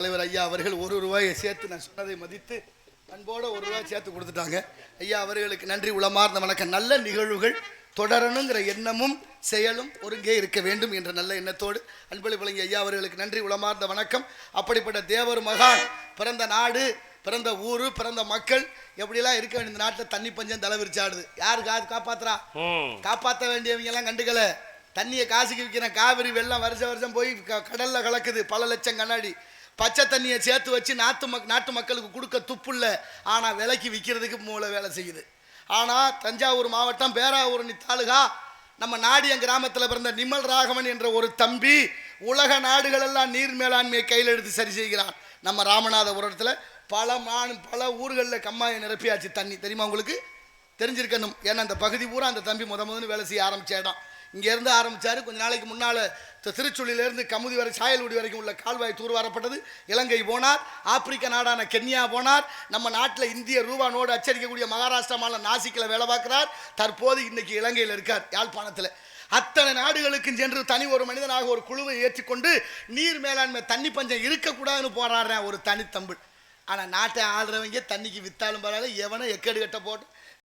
தலைவர் ஐயா அவர்கள் ₹1 சேர்த்து நான் சொன்னதை மதித்து அன்போட ₹1 சேர்த்து கொடுத்துட்டாங்க. ஐயா அவர்களுக்கு நன்றி, உளமார்ந்த வணக்கம். நல்ல நிகழ்வுகள் தொடரணுங்கிற எண்ணமும் செயலும் ஒருங்கே இருக்க வேண்டும் என்ற நல்ல எண்ணத்தோடு அன்பளி வழங்கிய ஐயா அவர்களுக்கு நன்றி, உளமார்ந்த வணக்கம். அப்படிப்பட்ட தேவர் மகான் பிறந்த நாடு, பிறந்த ஊரு, பிறந்த மக்கள் எப்படிலாம் இருக்க வேண்டிய இந்த நாட்டில் தண்ணி பஞ்சம் தலைவிரிச்சாடுது. யாரு காப்பாத்துறா? காப்பாற்ற வேண்டியவங்க எல்லாம் கண்டுக்கல. தண்ணியை காசுக்கு விற்கிற காவிரி வெள்ளம் வருஷம் போய் கடல்ல கலக்குது. பல லட்சம் கண்ணாடி பச்சை தண்ணியை சேர்த்து வச்சு நாட்டு மக்களுக்கு கொடுக்க துப்பு இல்லை. ஆனால் விலைக்கு விற்கிறதுக்கு மூளை வேலை செய்யுது. ஆனால் தஞ்சாவூர் மாவட்டம் பேராவூர் தாலுகா நம்ம நாடியம் கிராமத்தில் பிறந்த நிமல் ராகவன் என்ற ஒரு தம்பி உலக நாடுகளெல்லாம் நீர் மேலாண்மையை கையில் எடுத்து சரி செய்கிறான். நம்ம ராமநாதபுரத்தில் பல ஊர்களில் கம்மாயை நிரப்பியாச்சு தண்ணி. தெரியுமா உங்களுக்கு? தெரிஞ்சிருக்கணும். ஏன்னா அந்த பகுதி பூரா அந்த தம்பி முதல்ல வேலை செய்ய ஆரம்பிச்ச இடம். இங்கேருந்து ஆரம்பித்தார். கொஞ்சம் நாளைக்கு முன்னால் திருச்சுள்ளியிலேருந்து கமுதி வரை சாயல்குடி வரைக்கும் உள்ள கால்வாய் தூர்வாரப்பட்டது. இலங்கை போனார், ஆப்பிரிக்க நாடான கென்யா போனார், நம்ம நாட்டில் இந்திய ரூபா நோடு அச்சரிக்கக்கூடிய மகாராஷ்டிரா மாநில நாசிக்கில் வேலை பார்க்கிறார். தற்போது இன்னைக்கு இலங்கையில் இருக்கார், யாழ்ப்பாணத்தில். அத்தனை நாடுகளுக்கும் சென்று தனி ஒரு மனிதனாக ஒரு குழுவை ஏற்றிக்கொண்டு நீர் மேலாண்மை தண்ணி பஞ்சம் இருக்கக்கூடாதுன்னு போராடுறேன் ஒரு தனித்தம்பிள். ஆனால் நாட்டை ஆளுறவங்க தண்ணிக்கு வித்தாலும் பரவாயில்ல, எவனை எக்கேடு கட்ட போட்டு